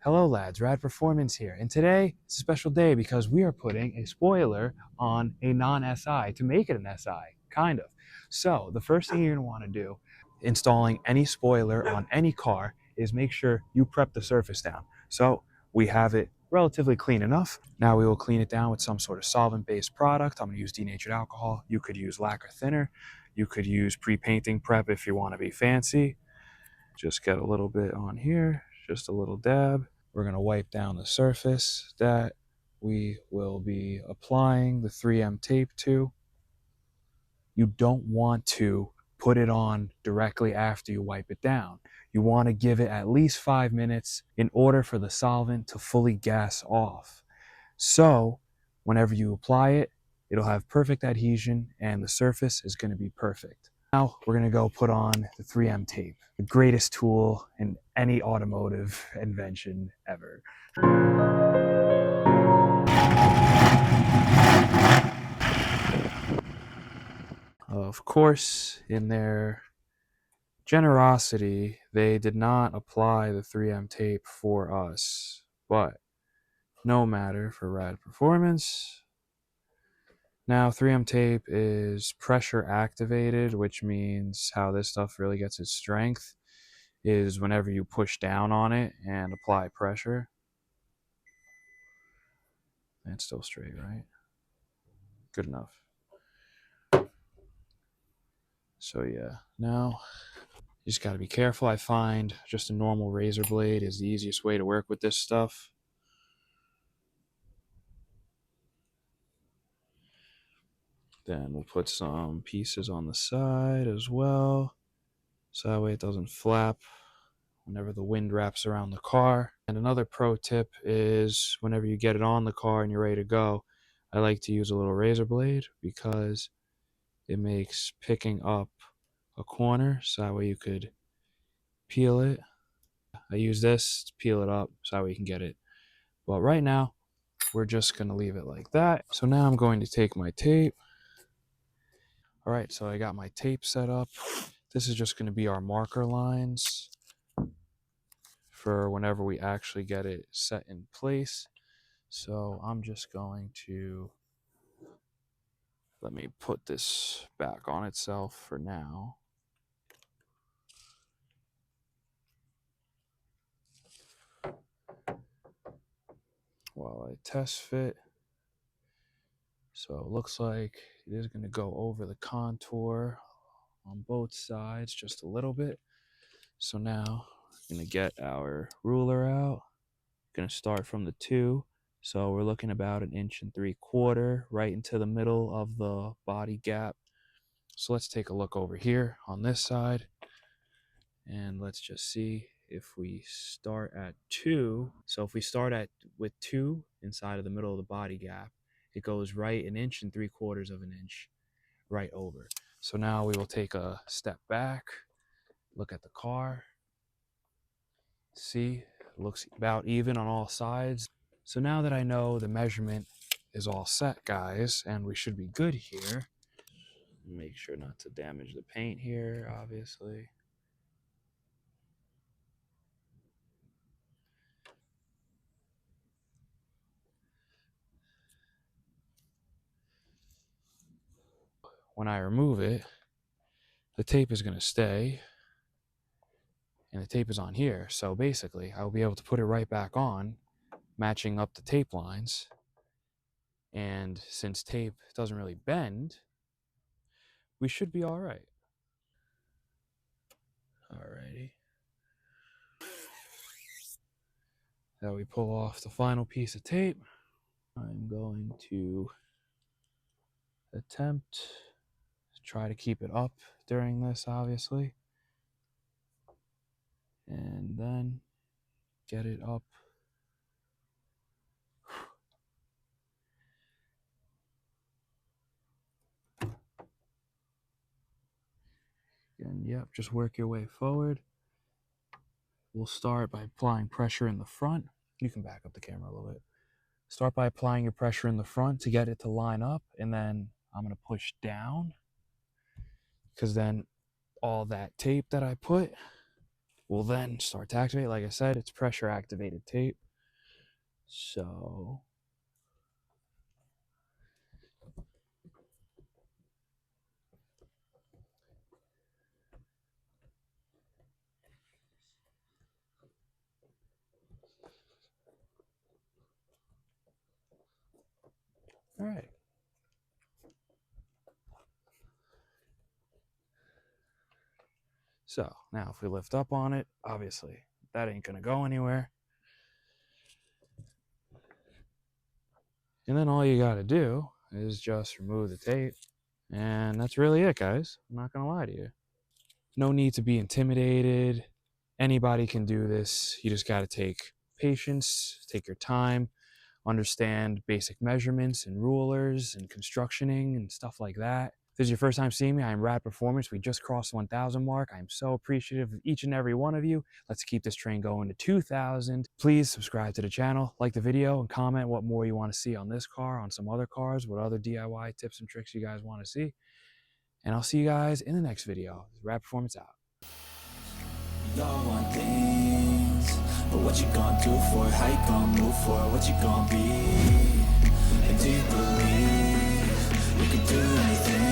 Hello lads, Rad Performance here, and today it's a special day because we are putting a spoiler on a non-SI to make it an SI, kind of. So the first thing you're going to want to do installing any spoiler on any car is make sure you prep the surface down. So we have it relatively clean enough. Now we will clean it down with some sort of solvent-based product. I'm going to use denatured alcohol. You could use lacquer thinner. You could use pre-painting prep if you want to be fancy. Just get a little bit on here, just a little dab. We're going to wipe down the surface that we will be applying the 3M tape to. You don't want to put it on directly after you wipe it down. You want to give it at least 5 minutes in order for the solvent to fully gas off. So whenever you apply it, it'll have perfect adhesion and the surface is going to be perfect. Now we're going to go put on the 3M tape, the greatest tool in any automotive invention ever. Of course, in their generosity, they did not apply the 3M tape for us, but no matter for Rad Performance. Now, 3M tape is pressure activated, which means how this stuff really gets its strength is whenever you push down on it and apply pressure. And it's still straight, right? Good enough. So yeah, now you just got to be careful. I find just a normal razor blade is the easiest way to work with this stuff. Then we'll put some pieces on the side as well, so that way it doesn't flap whenever the wind wraps around the car. And another pro tip is whenever you get it on the car and you're ready to go, I like to use a little razor blade because it makes picking up a corner, so that way you could peel it. I use this to peel it up so that way you can get it. But right now, we're just going to leave it like that. So now I'm going to take my tape. All right, so I got my tape set up. This is just going to be our marker lines for whenever we actually get it set in place. So I'm just going to let me put this back on itself for now. While I test fit. So it looks like it is going to go over the contour on both sides just a little bit. So now we're going to get our ruler out. Going to start from the 2. So we're looking about 1.75 inches right into the middle of the body gap. So let's take a look over here on this side. And let's just see if we start at 2. So if we start with 2 inside of the middle of the body gap, it goes right 1.75 inches right over. So now we will take a step back, look at the car, see, it looks about even on all sides. So now that I know the measurement is all set, guys, and we should be good here. Make sure not to damage the paint here, obviously. When I remove it, the tape is going to stay, and the tape is on here. So basically, I'll be able to put it right back on, matching up the tape lines. And since tape doesn't really bend, we should be all right. Alrighty. Now we pull off the final piece of tape. I'm going to attempt to try to keep it up during this, obviously. And then get it up. And yep, just work your way forward. We'll start by applying pressure in the front. You can back up the camera a little bit. Start by applying your pressure in the front to get it to line up, and then I'm going to push down because then all that tape that I put will then start to activate. Like I said, it's pressure activated tape. So all right. So now if we lift up on it, obviously that ain't gonna go anywhere. And then all you gotta do is just remove the tape. And that's really it, guys. I'm not gonna lie to you. No need to be intimidated. Anybody can do this. You just gotta take patience, take your time, understand basic measurements and rulers and constructioning and stuff like that. If this is your first time seeing me, I am Rad Performance. We just crossed the 1,000 mark. I am so appreciative of each and every one of you. Let's keep this train going to 2,000. Please subscribe to the channel, like the video, and comment what more you want to see on this car, on some other cars, what other DIY tips and tricks you guys want to see. And I'll see you guys in the next video. Rad Performance out. Y'all want things, but what you gonna do for it? How you gonna move for it? What you gonna be? And do you believe you can do anything?